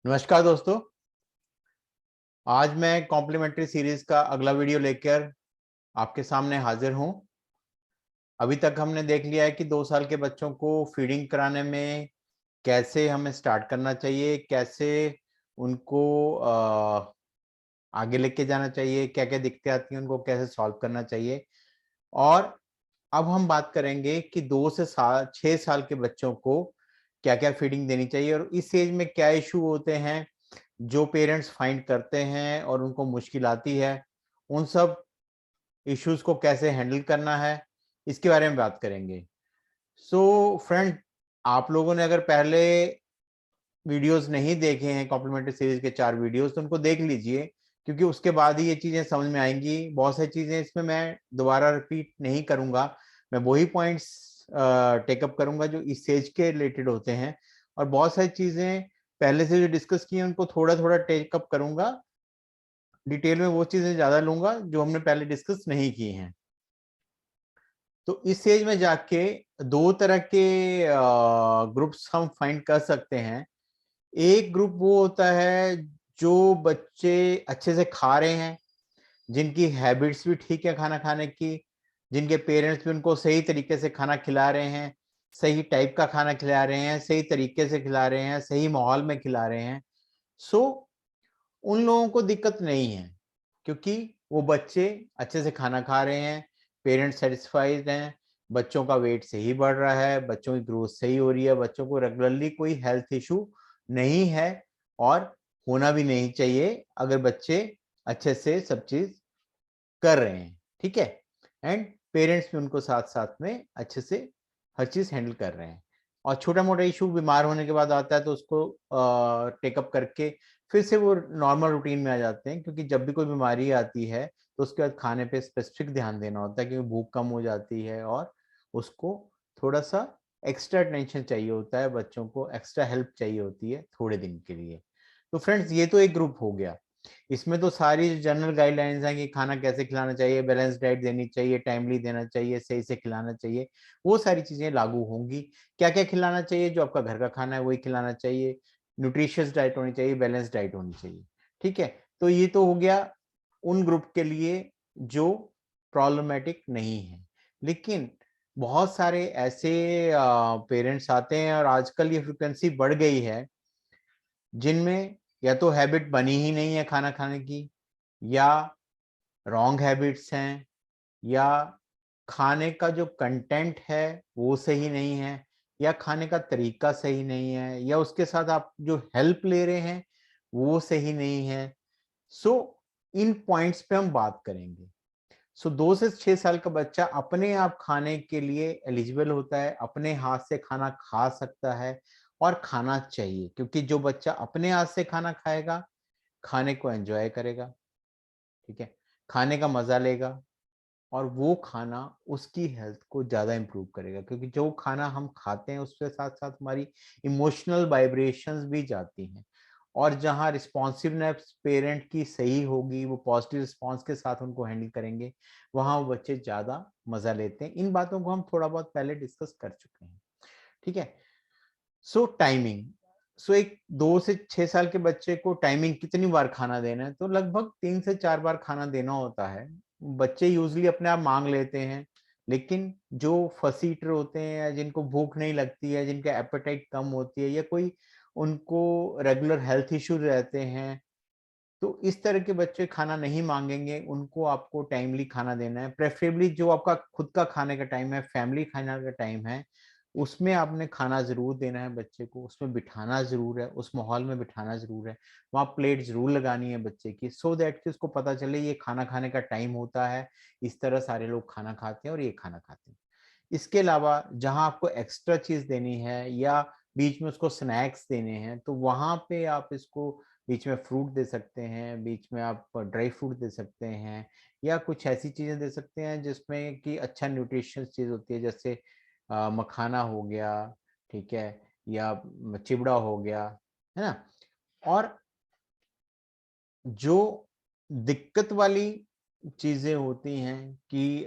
नमस्कार दोस्तों। आज मैं कॉम्प्लीमेंट्री सीरीज का अगला वीडियो लेकर आपके सामने हाजिर हूं। अभी तक हमने देख लिया है कि 2 साल के बच्चों को फीडिंग कराने में कैसे हमें स्टार्ट करना चाहिए, कैसे उनको आगे लेके जाना चाहिए, क्या क्या दिक्कतें आती हैं उनको कैसे सॉल्व करना चाहिए। और अब हम बात करेंगे कि 2 से 6 साल के बच्चों को क्या क्या फीडिंग देनी चाहिए और इस एज में क्या इशू होते हैं जो पेरेंट्स फाइंड करते हैं और उनको मुश्किल आती है। उन सब इश्यूज को कैसे हैंडल करना है, इसके बारे में बात करेंगे। सो फ्रेंड, आप लोगों ने अगर पहले वीडियोस नहीं देखे हैं कॉम्प्लीमेंट्री सीरीज के 4 वीडियोस, तो उनको देख लीजिए, क्योंकि उसके बाद ही ये चीजें समझ में आएंगी। बहुत सारी चीजें इसमें मैं दोबारा रिपीट नहीं करूंगा, मैं वही पॉइंट्स टेकअप करूंगा जो इस स्टेज के रिलेटेड होते हैं, और बहुत सारी चीजें पहले से जो डिस्कस की हैं उनको थोड़ा थोड़ा टेकअप करूंगा। डिटेल में वो चीजें ज्यादा लूंगा जो हमने पहले डिस्कस नहीं की हैं। तो इस स्टेज में जाके 2 तरह के ग्रुप्स हम फाइंड कर सकते हैं। एक ग्रुप वो होता है जो बच्चे अच्छे से खा रहे हैं, जिनकी हैबिट्स भी ठीक है खाना खाने की, जिनके पेरेंट्स भी उनको सही तरीके से खाना खिला रहे हैं, सही टाइप का खाना खिला रहे हैं, सही तरीके से खिला रहे हैं, सही माहौल में खिला रहे हैं। सो उन लोगों को दिक्कत नहीं है, क्योंकि वो बच्चे अच्छे से खाना खा रहे हैं, पेरेंट्स सेटिस्फाइड हैं, बच्चों का वेट सही बढ़ रहा है, बच्चों की ग्रोथ सही हो रही है, बच्चों को रेगुलरली कोई हेल्थ इशू नहीं है और होना भी नहीं चाहिए अगर बच्चे अच्छे से सब चीज कर रहे हैं। ठीक है, एंड पेरेंट्स भी उनको साथ साथ में अच्छे से हर चीज हैंडल कर रहे हैं। और छोटा मोटा इशू बीमार होने के बाद आता है तो उसको टेकअप करके फिर से वो नॉर्मल रूटीन में आ जाते हैं, क्योंकि जब भी कोई बीमारी आती है तो उसके बाद खाने पे स्पेसिफिक ध्यान देना होता है, क्योंकि भूख कम हो जाती है और उसको थोड़ा सा एक्स्ट्रा अटेंशन चाहिए होता है, बच्चों को एक्स्ट्रा हेल्प चाहिए होती है थोड़े दिन के लिए। तो फ्रेंड्स, ये तो एक ग्रुप हो गया। इसमें तो सारी जनरल गाइडलाइंस हैं कि खाना कैसे खिलाना चाहिए, बैलेंस डाइट देनी चाहिए, टाइमली देना चाहिए, सही से खिलाना चाहिए, वो सारी चीजें लागू होंगी। क्या क्या खिलाना चाहिए, जो आपका घर का खाना है वही खिलाना चाहिए, न्यूट्रिशियस डाइट होनी चाहिए, बैलेंस डाइट होनी चाहिए। ठीक है, तो ये तो हो गया उन ग्रुप के लिए जो प्रॉब्लमेटिक नहीं है। लेकिन बहुत सारे ऐसे पेरेंट्स आते हैं, और आजकल ये फ्रिक्वेंसी बढ़ गई है, जिनमें या तो हैबिट बनी ही नहीं है खाना खाने की, या रॉन्ग हैबिट्स हैं, या खाने का जो कंटेंट है वो सही नहीं है, या खाने का तरीका सही नहीं है, या उसके साथ आप जो हेल्प ले रहे हैं वो सही नहीं है। सो इन पॉइंट्स पे हम बात करेंगे। सो 2 से 6 साल का बच्चा अपने आप खाने के लिए एलिजिबल होता है, अपने हाथ से खाना खा सकता है और खाना चाहिए, क्योंकि जो बच्चा अपने हाथ से खाना खाएगा खाने को एंजॉय करेगा। ठीक है, खाने का मजा लेगा, और वो खाना उसकी हेल्थ को ज्यादा इंप्रूव करेगा, क्योंकि जो खाना हम खाते हैं उसके साथ साथ हमारी इमोशनल वाइब्रेशंस भी जाती हैं। और जहाँ रिस्पॉन्सिवनेस पेरेंट की सही होगी, वो पॉजिटिव रिस्पॉन्स के साथ उनको हैंडल करेंगे, वहां वो बच्चे ज्यादा मजा लेते हैं। इन बातों को हम थोड़ा बहुत पहले डिस्कस कर चुके हैं। ठीक है, सो टाइमिंग। सो एक 2 से 6 साल के बच्चे को टाइमिंग कितनी बार खाना देना है, तो लगभग 3 से 4 बार खाना देना होता है। बच्चे यूजली अपने आप मांग लेते हैं, लेकिन जो फसी ईटर होते हैं, या जिनको भूख नहीं लगती है, जिनका एपेटाइट कम होती है, या कोई उनको रेगुलर हेल्थ इश्यू रहते हैं, तो इस तरह के बच्चे खाना नहीं मांगेंगे। उनको आपको टाइमली खाना देना है, प्रेफरेबली जो आपका खुद का खाने का टाइम है, फैमिली खाना का टाइम है, उसमें आपने खाना जरूर देना है बच्चे को, उसमें बिठाना जरूर है, उस माहौल में बिठाना जरूर है, वहाँ प्लेट जरूर लगानी है बच्चे की, सो दैट कि उसको पता चले ये खाना खाने का टाइम होता है, इस तरह सारे लोग खाना खाते हैं और ये खाना खाते हैं। इसके अलावा जहां आपको एक्स्ट्रा चीज देनी है या बीच में उसको स्नैक्स देने हैं, तो वहां पे आप इसको बीच में फ्रूट दे सकते हैं, बीच में आप ड्राई फ्रूट दे सकते हैं, या कुछ ऐसी चीजें दे सकते हैं जिसमें कि अच्छा न्यूट्रिशियस चीज होती है, जैसे मखाना हो गया, ठीक है, या चिवड़ा हो गया, है ना। और जो दिक्कत वाली चीजें होती हैं कि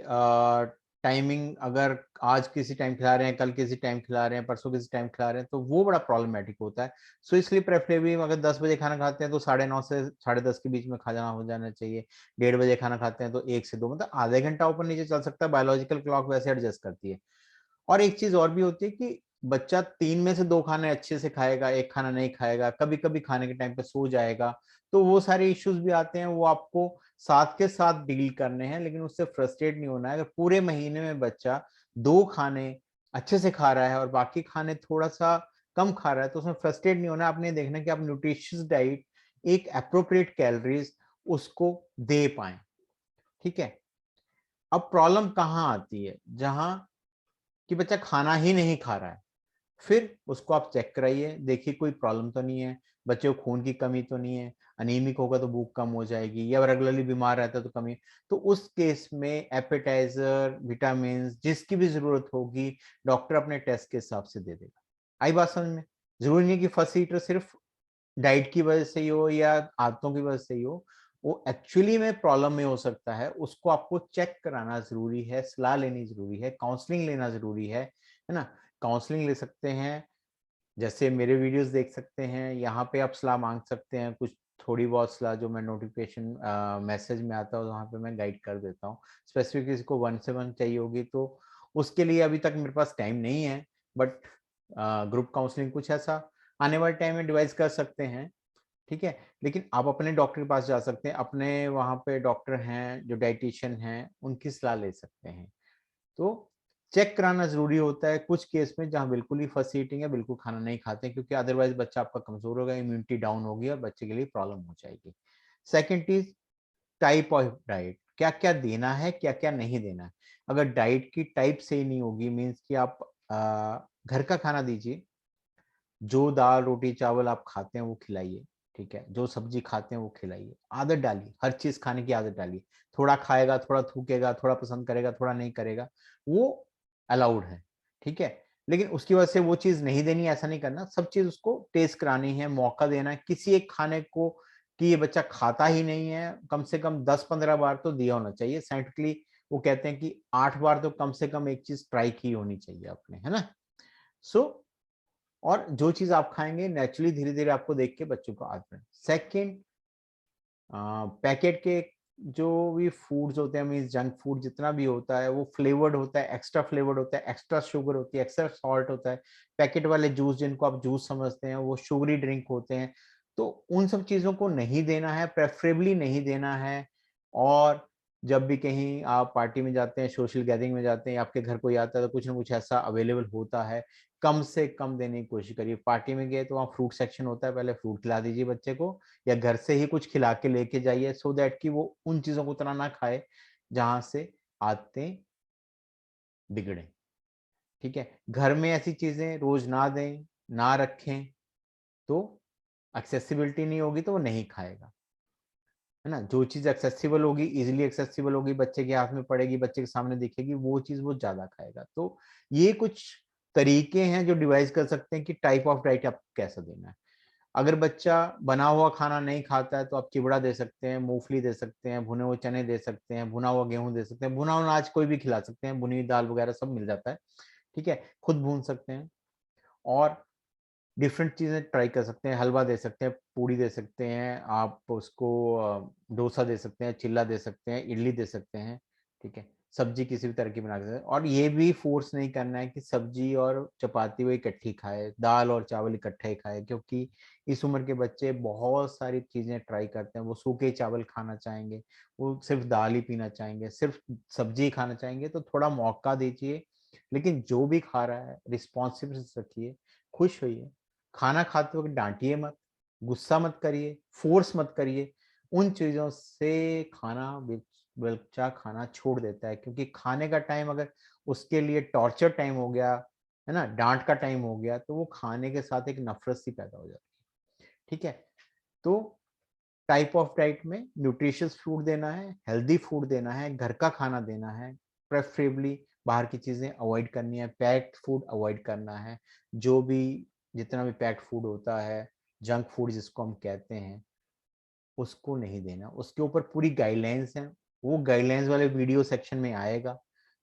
टाइमिंग अगर आज किसी टाइम खिला रहे हैं, कल किसी टाइम खिला रहे हैं, परसों किसी टाइम खिला रहे हैं, तो वो बड़ा प्रॉब्लमेटिक होता है। सो इसलिए प्रेफरेबली अगर 10 बजे खाना खाते हैं तो 9:30 से 10:30 के बीच में खाना हो जाना चाहिए। 1:30 बजे खाना खाते हैं तो 1 से 2, मतलब आधे घंटा ऊपर नीचे चल सकता है, बायोलॉजिकल क्लॉक वैसे एडजस्ट करती है। और एक चीज और भी होती है कि बच्चा 3 में से 2 खाने अच्छे से खाएगा, एक खाना नहीं खाएगा, कभी कभी खाने के टाइम पे सो जाएगा, तो वो सारे इश्यूज भी आते हैं, वो आपको साथ के साथ डील करने हैं, लेकिन उससे फ्रस्ट्रेट नहीं होना है। अगर पूरे महीने में बच्चा 2 खाने अच्छे से खा रहा है और बाकी खाने थोड़ा सा कम खा रहा है, तो उसमें फ्रस्ट्रेट नहीं होना है। आपने देखना कि आप न्यूट्रिशियस डाइट, एक अप्रोप्रिएट कैलोरीज उसको दे पाए। ठीक है। अब प्रॉब्लम कहाँ आती है? जहां कि बच्चा खाना ही नहीं खा रहा है, फिर उसको आप चेक कराइए, देखिए कोई प्रॉब्लम तो नहीं है, बच्चे को खून की कमी तो नहीं है, अनीमिक होगा तो भूख कम हो जाएगी, या रेगुलरली बीमार रहता है तो कमी। तो उस केस में एपेटाइजर, विटामिन जिसकी भी जरूरत होगी, डॉक्टर अपने टेस्ट के हिसाब से दे देगा। आई बात समझ में? जरूरी नहीं कि फर्स्ट ईटर सिर्फ डाइट की वजह से ही हो या आदतों की वजह से ही हो, वो एक्चुअली में प्रॉब्लम में हो सकता है। उसको आपको चेक कराना जरूरी है, सलाह लेनी जरूरी है, काउंसलिंग लेना जरूरी है ना? काउंसलिंग ले सकते हैं, जैसे मेरे वीडियोस देख सकते हैं, यहाँ पे आप सलाह मांग सकते हैं, कुछ थोड़ी बहुत सलाह जो मैं नोटिफिकेशन मैसेज में आता है वहाँ पे मैं गाइड कर देता हूँ। स्पेसिफिक किसी को 1 से 1 चाहिए होगी तो उसके लिए अभी तक मेरे पास टाइम नहीं है, बट ग्रुप काउंसलिंग कुछ ऐसा आने वाले टाइम में डिवाइस कर सकते हैं। ठीक है। लेकिन आप अपने डॉक्टर के पास जा सकते हैं, अपने वहाँ पे डॉक्टर हैं जो डाइटिशियन हैं, उनकी सलाह ले सकते हैं। तो चेक कराना जरूरी होता है कुछ केस में जहाँ बिल्कुल ही फर्स्ट ईटिंग है, बिल्कुल खाना नहीं खाते, क्योंकि अदरवाइज बच्चा आपका कमजोर होगा, इम्यूनिटी डाउन होगी और बच्चे के लिए प्रॉब्लम हो जाएगी। सेकेंड चीज, टाइप ऑफ डाइट, क्या क्या देना है, क्या क्या नहीं देना है। अगर डाइट की टाइप सही नहीं होगी, मीन्स कि आप घर का खाना दीजिए, जो दाल रोटी चावल आप खाते हैं वो खिलाइए। ठीक है। जो सब्जी खाते हैं वो खिलाइए, आदत डालिए, हर चीज खाने की आदत डालिए। थोड़ा खाएगा, थोड़ा थूकेगा, थोड़ा पसंद करेगा, थोड़ा नहीं करेगा, वो अलाउड है। ठीक है। लेकिन उसकी वजह से वो चीज नहीं देनी, ऐसा नहीं करना। सब चीज उसको टेस्ट करानी है, मौका देना है। किसी एक खाने को कि ये बच्चा खाता ही नहीं है, कम से कम 10-15 बार तो दिया होना चाहिए। साइंटिफिकली वो कहते हैं कि 8 बार तो कम से कम एक चीज ट्राई की होनी चाहिए आपने, है ना? सो और जो चीज आप खाएंगे नेचुरली धीरे धीरे आपको देख के बच्चों को आदत है। सेकेंड, पैकेट के जो भी फूड्स होते हैं, मीन जंक फूड जितना भी होता है वो फ्लेवर्ड होता है, एक्स्ट्रा फ्लेवर्ड होता है, एक्स्ट्रा शुगर होती है, एक्स्ट्रा सॉल्ट होता है। पैकेट वाले जूस जिनको आप जूस समझते हैं वो शुगरी ड्रिंक होते हैं। तो उन सब चीजों को नहीं देना है, प्रेफरेबली नहीं देना है। और जब भी कहीं आप पार्टी में जाते हैं, सोशल गैदरिंग में जाते हैं, आपके घर कोई आता है तो कुछ ना कुछ ऐसा अवेलेबल होता है, कम से कम देने की कोशिश करिए। पार्टी में गए तो वहाँ फ्रूट सेक्शन होता है, पहले फ्रूट खिला दीजिए बच्चे को, या घर से ही कुछ खिला के लेके जाइए, सो दैट कि वो उन चीजों को उतना ना खाए जहां से आदतें बिगड़े। ठीक है। घर में ऐसी चीजें रोज ना दें, ना रखें, तो एक्सेसिबिलिटी नहीं होगी तो वो नहीं खाएगा, है ना? जो चीज एक्सेसिबल होगी, इजिली एक्सेसिबल होगी, बच्चे के हाथ में पड़ेगी, बच्चे के सामने दिखेगी, वो चीज वो ज्यादा खाएगा। तो ये कुछ तरीके हैं जो डिवाइस कर सकते हैं कि टाइप ऑफ डाइट आपको कैसा देना है। अगर बच्चा बना हुआ खाना नहीं खाता है तो आप चिवड़ा दे सकते हैं, मूंगफली दे सकते हैं, भुने हुए चने दे सकते हैं, भुना हुआ गेहूं दे सकते हैं, भुना हुआ अनाज कोई भी खिला सकते हैं, भुनी हुई दाल वगैरह सब मिल जाता है। ठीक है। खुद भून सकते हैं। और डिफरेंट चीजें ट्राई कर सकते हैं, हलवा दे सकते हैं, पूड़ी दे सकते हैं, आप उसको डोसा दे सकते हैं, चिल्ला दे सकते हैं, इडली दे सकते हैं। ठीक है। सब्जी किसी भी तरह की बना सकते हैं, और ये भी फोर्स नहीं करना है कि सब्जी और चपाती वो इकट्ठी खाए, दाल और चावल इकट्ठे खाए, क्योंकि इस उम्र के बच्चे बहुत सारी चीजें ट्राई करते हैं। वो सूखे चावल खाना चाहेंगे, वो सिर्फ दाल ही पीना चाहेंगे, सिर्फ सब्जी खाना चाहेंगे। तो थोड़ा मौका दीजिए, लेकिन जो भी खा रहा है रिस्पॉन्सिबल रखिए, खुश होइए। खाना खाते वक्त डांटिए मत, गुस्सा मत करिए, फोर्स मत करिए। उन चीजों से खाना बच्चा खाना छोड़ देता है, क्योंकि खाने का टाइम अगर उसके लिए टॉर्चर टाइम हो गया, है ना, डांट का टाइम हो गया, तो वो खाने के साथ एक नफरत सी पैदा हो जाती है। ठीक है। तो टाइप ऑफ डाइट में न्यूट्रिशियस फूड देना है, हेल्दी फूड देना है, घर का खाना देना है, प्रेफरेबली बाहर की चीजें अवॉइड करनी है, पैक्ड फूड अवॉइड करना है। जो भी जितना भी पैक्ड फूड होता है, जंक फूड जिसको हम कहते हैं, उसको नहीं देना। उसके ऊपर पूरी गाइडलाइंस हैं, वो गाइडलाइंस वाले वीडियो सेक्शन में आएगा,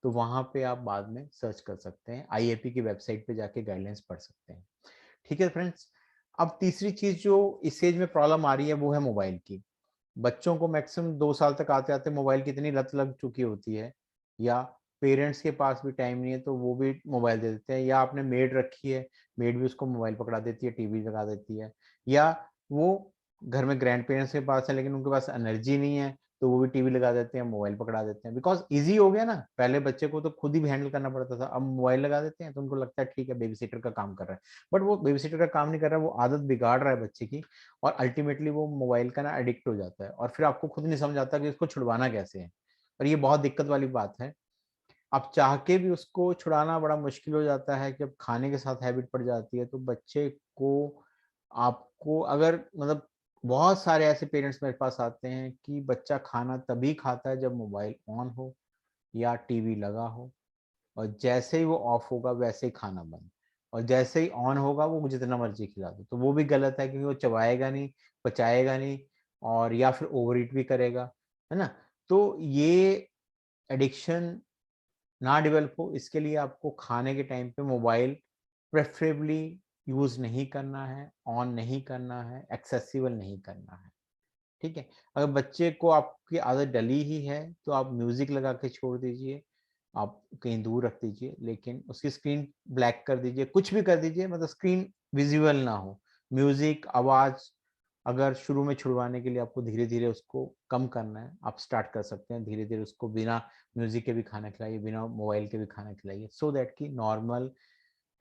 तो वहां पे आप बाद में सर्च कर सकते हैं, आईएपी की वेबसाइट पे जाके गाइडलाइंस पढ़ सकते हैं। ठीक है फ्रेंड्स। अब तीसरी चीज जो इस एज में प्रॉब्लम आ रही है वो है मोबाइल की। बच्चों को मैक्सिमम 2 साल तक आते आते मोबाइल की इतनी लत लग चुकी होती है, या पेरेंट्स के पास भी टाइम नहीं है तो वो भी मोबाइल दे देते हैं, या आपने मेड रखी है, मेड भी उसको मोबाइल पकड़ा देती है, टीवी लगा देती है, या वो घर में ग्रैंड पेरेंट्स के पास है लेकिन उनके पास एनर्जी नहीं है तो वो भी टीवी लगा देते हैं, मोबाइल पकड़ा देते हैं। बिकॉज इजी हो गया ना, पहले बच्चे को तो खुद ही हैंडल करना पड़ता था, अब मोबाइल लगा देते हैं तो उनको लगता है ठीक है बेबी सिटर का काम कर रहा है, बट वो बेबी सिटर का काम नहीं कर रहा है, वो आदत बिगाड़ रहा है बच्चे की, और अल्टीमेटली वो मोबाइल का ना एडिक्ट हो जाता है, और फिर आपको खुद नहीं समझ आता कि इसको छुड़वाना कैसे है। और ये बहुत दिक्कत वाली बात है। आप चाह के भी उसको छुड़ाना बड़ा मुश्किल हो जाता है कि अब खाने के साथ हैबिट पड़ जाती है तो बच्चे को, आपको अगर मतलब बहुत सारे ऐसे पेरेंट्स मेरे पास आते हैं कि बच्चा खाना तभी खाता है जब मोबाइल ऑन हो या टीवी लगा हो, और जैसे ही वो ऑफ होगा वैसे ही खाना बंद, और जैसे ही ऑन होगा वो जितना मर्जी खिला दो, तो वो भी गलत है क्योंकि वो चबाएगा नहीं, पचाएगा नहीं, और या फिर ओवर ईट भी करेगा, है ना। तो ये एडिक्शन ना डेवलप हो इसके लिए आपको खाने के टाइम पे मोबाइल प्रेफरेबली यूज नहीं करना है, ऑन नहीं करना है, एक्सेसिबल नहीं करना है। ठीक है। अगर बच्चे को आपकी आदत डली ही है तो आप म्यूजिक लगा के छोड़ दीजिए, आप कहीं दूर रख दीजिए, लेकिन उसकी स्क्रीन ब्लैक कर दीजिए, कुछ भी कर दीजिए, मतलब स्क्रीन विजिबल ना हो। म्यूजिक आवाज अगर शुरू में छुड़वाने के लिए आपको धीरे धीरे उसको कम करना है, आप स्टार्ट कर सकते हैं धीरे धीरे उसको बिना म्यूजिक के भी खाना खिलाइए, बिना मोबाइल के भी खाना खिलाइए, सो दैट कि नॉर्मल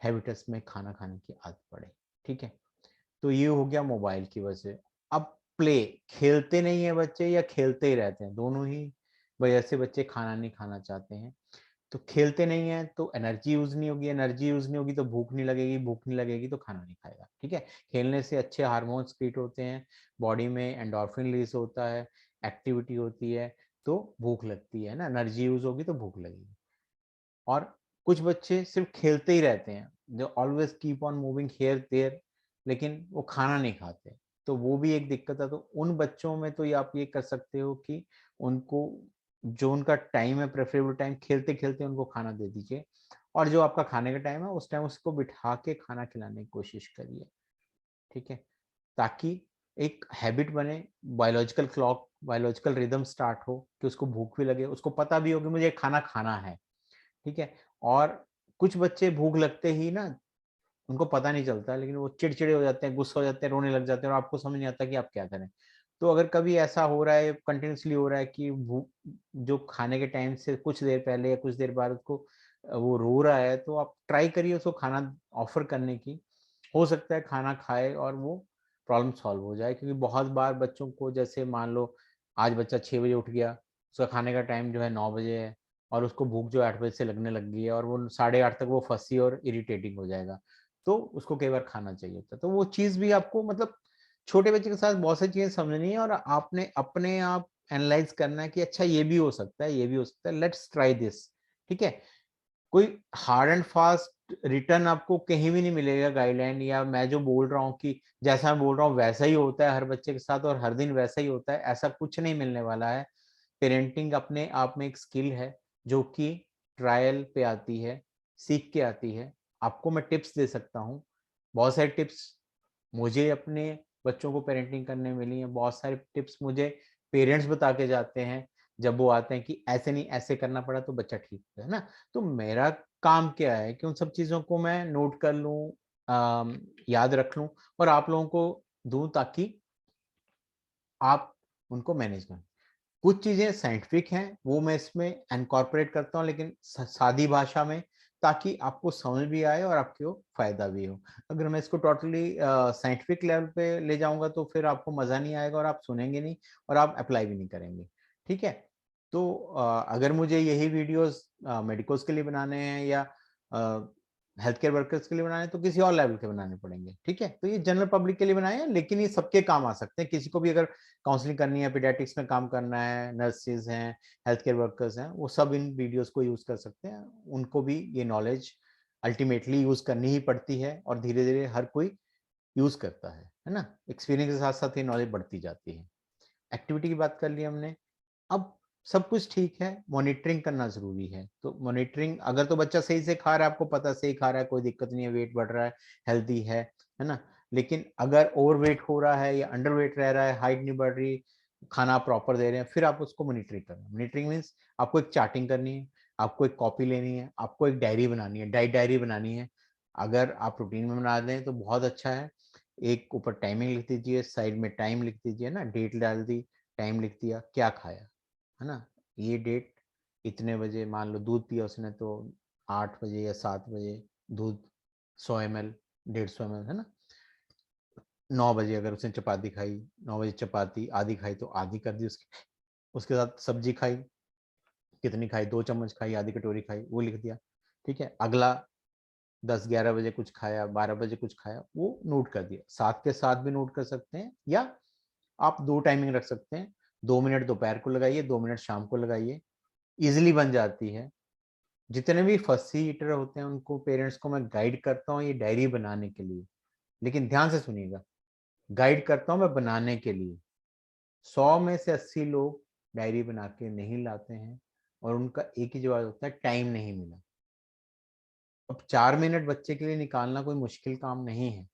हैबिटस में खाना खाने की आदत पड़े। ठीक है। तो ये हो गया मोबाइल की वजह से। अब प्ले, खेलते नहीं है बच्चे या खेलते ही रहते हैं, दोनों ही वजह से बच्चे खाना नहीं खाना चाहते हैं। तो खेलते नहीं है तो एनर्जी यूज नहीं होगी, एनर्जी यूज नहीं होगी तो भूख नहीं लगेगी, भूख नहीं लगेगी तो खाना नहीं खाएगा। ठीक है। खेलने से अच्छे हार्मोन्स क्रिएट होते हैं, बॉडी में एंडोर्फिन रिलीज होता है, एक्टिविटी होती है, तो भूख लगती है ना, एनर्जी यूज होगी तो भूख लगेगी। और कुछ बच्चे सिर्फ खेलते ही रहते हैं, जो always keep on moving here there, लेकिन वो खाना नहीं खाते, तो वो भी एक दिक्कत है। तो उन बच्चों में तो ये आप ये कर सकते हो कि उनको जो उनका टाइम है, प्रेफरेबल टाइम, खेलते खेलते उनको खाना दे दीजिए, और जो आपका खाने का टाइम है उस टाइम उसको बिठा के खाना खिलाने की कोशिश करिए। ठीक है। ताकि एक हैबिट बने, biological clock, biological rhythm start हो कि उसको भूख भी लगे, उसको पता भी हो कि मुझे खाना खाना है। ठीक है। और कुछ बच्चे भूख लगते ही ना, उनको पता नहीं चलता लेकिन वो चिड़चिड़े हो जाते हैं, गुस्सा हो जाते हैं, रोने लग जाते हैं, और आपको समझ नहीं आता कि आप क्या करें। तो अगर कभी ऐसा हो रहा है, कंटिन्यूअसली हो रहा है कि जो खाने के टाइम से कुछ देर पहले या कुछ देर बाद उसको वो रो रहा है, तो आप ट्राई करिए उसको खाना ऑफर करने की। हो सकता है खाना खाए और वो प्रॉब्लम सॉल्व हो जाए, क्योंकि बहुत बार बच्चों को, जैसे मान लो आज बच्चा 6 बजे उठ गया, उसका खाने का टाइम जो है 9 बजे है, और उसको भूख जो 8 बजे से लगने लग गई है, और वो 8:30 तक वो फंसी और इरिटेटिंग हो जाएगा, तो उसको कई बार खाना चाहिए होता है। तो वो चीज भी आपको, मतलब छोटे बच्चे के साथ बहुत सारी चीजें समझनी है, और आपने अपने आप एनालाइज करना है कि अच्छा ये भी हो सकता है, ये भी हो सकता है, लेट्स ट्राई दिस। ठीक है। कोई हार्ड एंड फास्ट रिटर्न आपको कहीं भी नहीं मिलेगा गाइडलाइन, या मैं जो बोल रहा हूँ कि जैसा मैं बोल रहा हूँ वैसा ही होता है हर बच्चे के साथ और हर दिन वैसा ही होता है, ऐसा कुछ नहीं मिलने वाला है। पेरेंटिंग अपने आप में एक स्किल है जो कि ट्रायल पे आती है, सीख के आती है। आपको मैं टिप्स दे सकता हूँ, बहुत सारे टिप्स मुझे अपने बच्चों को पेरेंटिंग करने में मिली हैं, बहुत सारे टिप्स मुझे पेरेंट्स बता के जाते हैं जब वो आते हैं कि ऐसे नहीं ऐसे करना पड़ा तो बच्चा ठीक है ना। तो मेरा काम क्या है कि उन सब चीज़ों को मैं नोट कर लूँ, याद रख लूँ, और आप लोगों को दूँ ताकि आप उनको मैनेज करें। कुछ चीज़ें साइंटिफिक हैं, वो मैं इसमें इनकॉर्पोरेट करता हूँ, लेकिन सादी भाषा में, ताकि आपको समझ भी आए और आपको फ़ायदा भी हो। अगर मैं इसको टोटली साइंटिफिक लेवल पे ले जाऊँगा तो फिर आपको मज़ा नहीं आएगा और आप सुनेंगे नहीं और आप अप्लाई भी नहीं करेंगे। ठीक है? तो अगर मुझे यही वीडियोज़ मेडिकोज़ के लिए बनाने हैं या अ, हेल्थ केयर वर्कर्स के लिए बनाने हैं तो किसी और लेवल के बनाने पड़ेंगे। ठीक है? तो ये जनरल पब्लिक के लिए बनाए हैं, लेकिन ये सबके काम आ सकते हैं। किसी को भी अगर काउंसलिंग करनी है, पीडियाट्रिक्स में काम करना है, नर्सेज हैं, हेल्थ केयर वर्कर्स हैं, वो सब इन वीडियोस को यूज़ कर सकते हैं। उनको भी ये नॉलेज अल्टीमेटली यूज़ करनी ही पड़ती है, और धीरे-धीरे हर कोई यूज़ करता है ना? एक्सपीरियंस के साथ-साथ ये नॉलेज बढ़ती जाती है। एक्टिविटी की बात कर ली हमने। अब सब कुछ ठीक है, मॉनिटरिंग करना ज़रूरी है। तो मॉनिटरिंग अगर तो बच्चा सही से खा रहा है, आपको पता है सही खा रहा है, कोई दिक्कत नहीं है, वेट बढ़ रहा है, हेल्दी है ना? लेकिन अगर ओवरवेट हो रहा है या अंडरवेट रह रहा है, हाइट नहीं बढ़ रही, खाना प्रॉपर दे रहे हैं, फिर आप उसको मॉनिटरिंग करना। मॉनिटरिंग मीन्स आपको एक चार्टिंग करनी है, आपको एक कॉपी लेनी है, आपको एक डायरी बनानी है, डाइट डायरी बनानी है। अगर आप रूटीन में बना दें तो बहुत अच्छा है। एक ऊपर टाइमिंग लिख दीजिए, साइड में टाइम लिख दीजिए ना, डेट डाल दी, टाइम लिख दिया, क्या खाया, है ना? ये डेट इतने बजे, मान लो दूध पिया उसने तो 8 बजे या 7 बजे दूध 100 ml, 150 ml, है ना? 9 बजे अगर उसने चपाती खाई, 9 बजे चपाती आधी खाई तो आधी कर दी उसकी, उसके साथ सब्जी खाई, कितनी खाई, 2 चम्मच खाई, आधी कटोरी खाई, वो लिख दिया। ठीक है, अगला 10-11 बजे कुछ खाया, 12 बजे कुछ खाया, वो नोट कर दिया। साथ के साथ भी नोट कर सकते हैं, या आप 2 टाइमिंग रख सकते हैं, 2 मिनट दोपहर को लगाइए, 2 मिनट शाम को लगाइए, ईजिली बन जाती है। जितने भी फर्स्ट ईटर होते हैं उनको, पेरेंट्स को मैं गाइड करता हूँ ये डायरी बनाने के लिए, लेकिन ध्यान से सुनिएगा, गाइड करता हूँ मैं बनाने के लिए। 100 में से 80 लोग डायरी बना के नहीं लाते हैं, और उनका एक ही जवाब होता है, टाइम नहीं मिला। अब 4 मिनट बच्चे के लिए निकालना कोई मुश्किल काम नहीं है।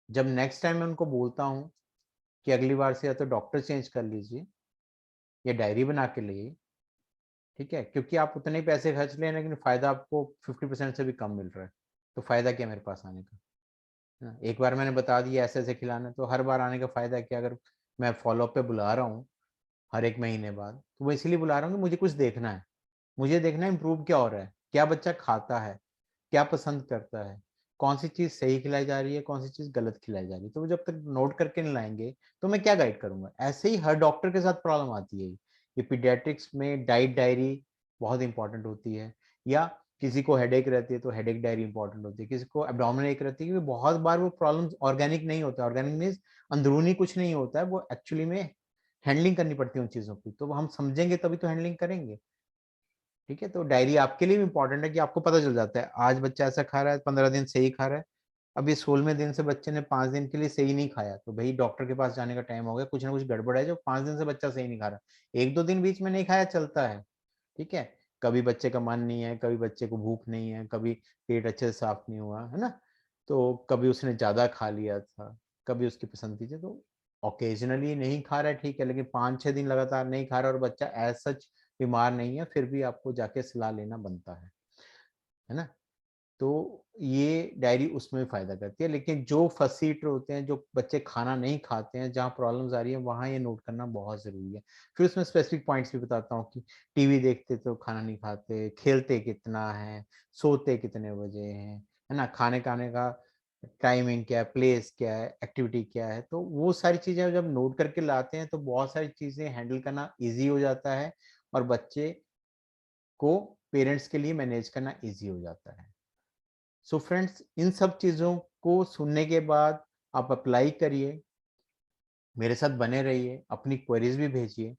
जब नेक्स्ट टाइम मैं उनको बोलता हूँ कि अगली बार से या तो डॉक्टर चेंज कर लीजिए या डायरी बना के लाइए, ठीक है, क्योंकि आप उतने ही पैसे खर्च ले, लेकिन फायदा आपको 50% से भी कम मिल रहा है, तो फायदा क्या मेरे पास आने का, है ना? एक बार मैंने बता दिया ऐसे ऐसे खिलाना है, तो हर बार आने का फायदा क्या? अगर मैं फॉलोअप पे बुला रहा हूँ हर एक महीने बाद, तो वो इसलिए बुला रहा हूँ कि मुझे कुछ देखना है, मुझे देखना है इम्प्रूव क्या हो रहा है, क्या बच्चा खाता है, क्या पसंद करता है, कौन सी चीज़ सही खिलाई जा रही है, कौन सी चीज़ गलत खिलाई जा रही है। तो वो जब तक नोट करके नहीं लाएँगे, तो मैं क्या गाइड करूँगा? ऐसे ही हर डॉक्टर के साथ प्रॉब्लम आती है। ये पीडियाट्रिक्स में डाइट डायरी बहुत इम्पोर्टेंट होती है, या किसी को हेडेक रहती है तो हेडेक डायरी इम्पोर्टेंट होती है, किसी को एब्डोमिनल एक रहती है, क्योंकि बहुत बार वो प्रॉब्लम्स ऑर्गेनिक नहीं होता है। ऑर्गेनिक मीन्स अंदरूनी कुछ नहीं होता है, वो एक्चुअली में हैंडलिंग करनी पड़ती है उन चीज़ों की, तो वो हम समझेंगे तभी तो हैंडलिंग करेंगे। ठीक है, तो डायरी आपके लिए भी इम्पोर्टेंट है कि आपको पता चल जाता है, आज बच्चा ऐसा खा रहा है, 15 दिन सही खा रहा है, अब ये 16वें दिन से बच्चे ने 5 दिन के लिए सही नहीं खाया, तो भई डॉक्टर के पास जाने का टाइम हो गया, कुछ ना कुछ गड़बड़ है जो 5 दिन से बच्चा सही नहीं खा रहा। 1-2 दिन बीच में नहीं खाया चलता है, ठीक है? कभी बच्चे का मन नहीं है, कभी बच्चे को भूख नहीं है, कभी पेट अच्छे से साफ नहीं हुआ, है ना? तो कभी उसने ज़्यादा खा लिया था, कभी उसकी पसंद की चीज़, तो ऑकेजनली नहीं खा रहा है ठीक है, लेकिन 5-6 दिन लगातार नहीं खा रहा और बच्चा एज़ सच बीमार नहीं है, फिर भी आपको जाके सलाह लेना बनता है ना? तो ये डायरी उसमें भी फ़ायदा करती है, लेकिन जो फर्स्ट ईटर होते हैं, जो बच्चे खाना नहीं खाते हैं, जहाँ प्रॉब्लम्स आ रही है, वहाँ ये नोट करना बहुत ज़रूरी है। फिर उसमें स्पेसिफिक पॉइंट्स भी बताता हूँ कि टीवी देखते तो खाना नहीं खाते, खेलते कितना है, सोते कितने बजे हैं, है ना? खाने-खाने का टाइमिंग क्या है, प्लेस क्या है, एक्टिविटी क्या है, तो वो सारी चीज़ें जब नोट करके लाते हैं, तो बहुत सारी चीज़ें हैंडल करना ईज़ी हो जाता है, और बच्चे को पेरेंट्स के लिए मैनेज करना ईज़ी हो जाता है। सो फ्रेंड्स, इन सब चीज़ों को सुनने के बाद आप अप्लाई करिए, मेरे साथ बने रहिए, अपनी क्वेरीज़ भी भेजिए।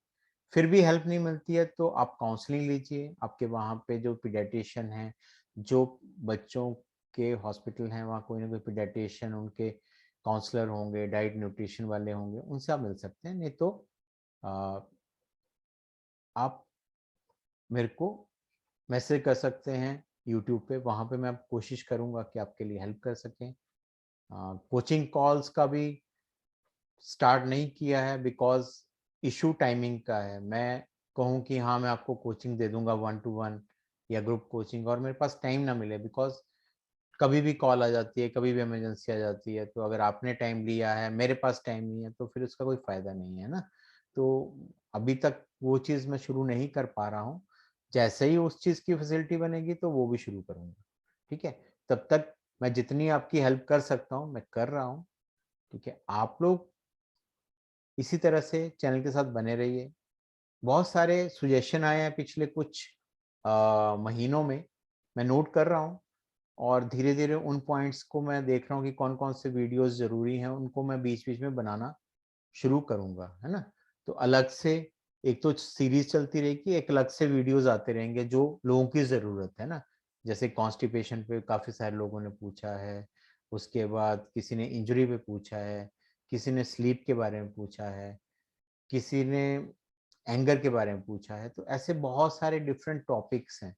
फिर भी हेल्प नहीं मिलती है तो आप काउंसलिंग लीजिए, आपके वहाँ पे जो पीडियाट्रिशियन हैं, जो बच्चों के हॉस्पिटल हैं, वहाँ कोई ना कोई पीडियाट्रिशियन, उनके काउंसलर होंगे, डाइट न्यूट्रिशन वाले होंगे, उनसे आप मिल सकते हैं। नहीं तो अ, आप मेरे को मैसेज कर सकते हैं यूट्यूब पे, वहाँ पे मैं कोशिश करूँगा कि आपके लिए हेल्प कर सकें। कोचिंग कॉल्स का भी स्टार्ट नहीं किया है, बिकॉज़ इश्यू टाइमिंग का है। मैं कहूँ कि हाँ, मैं आपको कोचिंग दे दूँगा 1 टू 1 या ग्रुप कोचिंग, और मेरे पास टाइम ना मिले, बिकॉज़ कभी भी कॉल आ जाती है, कभी भी इमरजेंसी आ जाती है, तो अगर आपने टाइम लिया है, मेरे पास टाइम नहीं है, तो फिर उसका कोई फ़ायदा नहीं है ना? तो अभी तक वो चीज़ मैं शुरू नहीं कर पा रहा हूँ। जैसे ही उस चीज़ की फैसिलिटी बनेगी तो वो भी शुरू करूँगा, ठीक है? तब तक मैं जितनी आपकी हेल्प कर सकता हूँ, मैं कर रहा हूँ, ठीक है? आप लोग इसी तरह से चैनल के साथ बने रहिए। बहुत सारे सजेशन आए हैं पिछले कुछ महीनों में, मैं नोट कर रहा हूँ, और धीरे-धीरे उन पॉइंट्स को मैं देख रहा हूँ कि कौन-कौन से वीडियोज़ ज़रूरी हैं, उनको मैं बीच-बीच में बनाना शुरू करूँगा, है ना? तो अलग से एक तो सीरीज़ चलती रहेगी, एक अलग से वीडियोज़ आते रहेंगे जो लोगों की ज़रूरत है ना? जैसे कॉन्स्टिपेशन पे काफ़ी सारे लोगों ने पूछा है, उसके बाद किसी ने इंजरी पे पूछा है, किसी ने स्लीप के बारे में पूछा है, किसी ने एंगर के बारे में पूछा है। तो ऐसे बहुत सारे डिफरेंट टॉपिक्स हैं।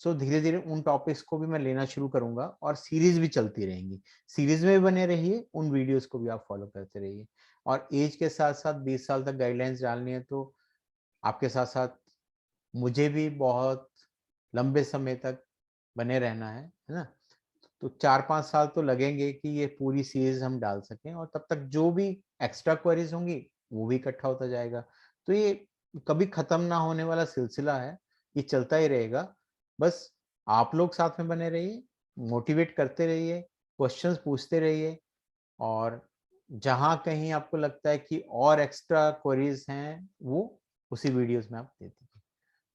सो धीरे धीरे उन टॉपिक्स को भी मैं लेना शुरू करूंगा और सीरीज भी चलती रहेंगी। सीरीज में भी बने रहिए, उन वीडियोस को भी आप फॉलो करते रहिए। और एज के साथ साथ 20 साल तक गाइडलाइंस डालनी है, तो आपके साथ साथ मुझे भी बहुत लंबे समय तक बने रहना है ना। तो 4-5 साल तो लगेंगे कि ये पूरी सीरीज हम डाल सकें, और तब तक जो भी एक्स्ट्रा क्वेरीज होंगी वो भी इकट्ठा होता जाएगा। तो ये कभी खत्म ना होने वाला सिलसिला है, ये चलता ही रहेगा। बस आप लोग साथ में बने रहिए, मोटिवेट करते रहिए, क्वेश्चंस पूछते रहिए, और जहां कहीं आपको लगता है कि और एक्स्ट्रा क्वेरीज हैं, वो उसी वीडियोस में आप दे दीजिए।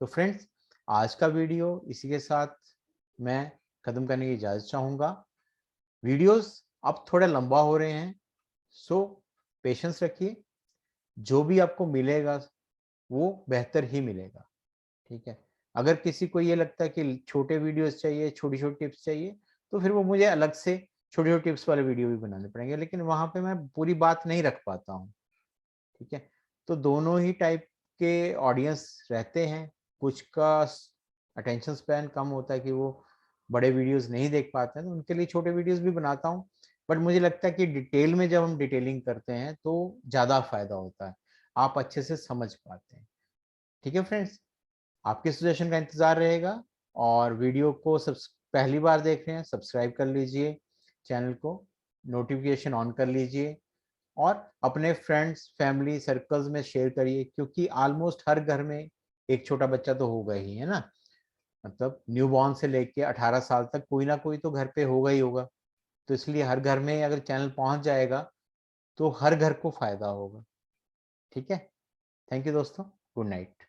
तो फ्रेंड्स, आज का वीडियो इसी के साथ मैं खत्म करने की इजाजत चाहूंगा। वीडियोस अब थोड़े लंबा हो रहे हैं, सो पेशेंस रखिए। जो भी आपको मिलेगा वो बेहतर ही मिलेगा, ठीक है। अगर किसी को ये लगता है कि छोटे वीडियोस चाहिए, छोटी छोटी टिप्स चाहिए, तो फिर वो मुझे अलग से छोटी छोटी टिप्स वाले वीडियो भी बनाने पड़ेंगे, लेकिन वहां पे मैं पूरी बात नहीं रख पाता हूँ, ठीक है। तो दोनों ही टाइप के ऑडियंस रहते हैं। कुछ का अटेंशन स्पैन कम होता है कि वो बड़े वीडियोस नहीं देख पाते हैं, तो उनके लिए छोटे वीडियोस भी बनाता हूँ। बट मुझे लगता है कि डिटेल में जब हम डिटेलिंग करते हैं तो ज़्यादा फायदा होता है, आप अच्छे से समझ पाते हैं। ठीक है फ्रेंड्स, आपके सजेशन का इंतज़ार रहेगा। और वीडियो को पहली बार देख रहे हैं, सब्सक्राइब कर लीजिए चैनल को, नोटिफिकेशन ऑन कर लीजिए, और अपने फ्रेंड्स फैमिली सर्कल्स में शेयर करिए, क्योंकि ऑलमोस्ट हर घर में एक छोटा बच्चा तो होगा ही, है ना। मतलब न्यूबॉर्न से लेके 18 साल तक कोई ना कोई तो घर पे होगा ही होगा। तो इसलिए हर घर में अगर चैनल पहुंच जाएगा तो हर घर को फायदा होगा। ठीक है, थैंक यू दोस्तों, गुड नाइट।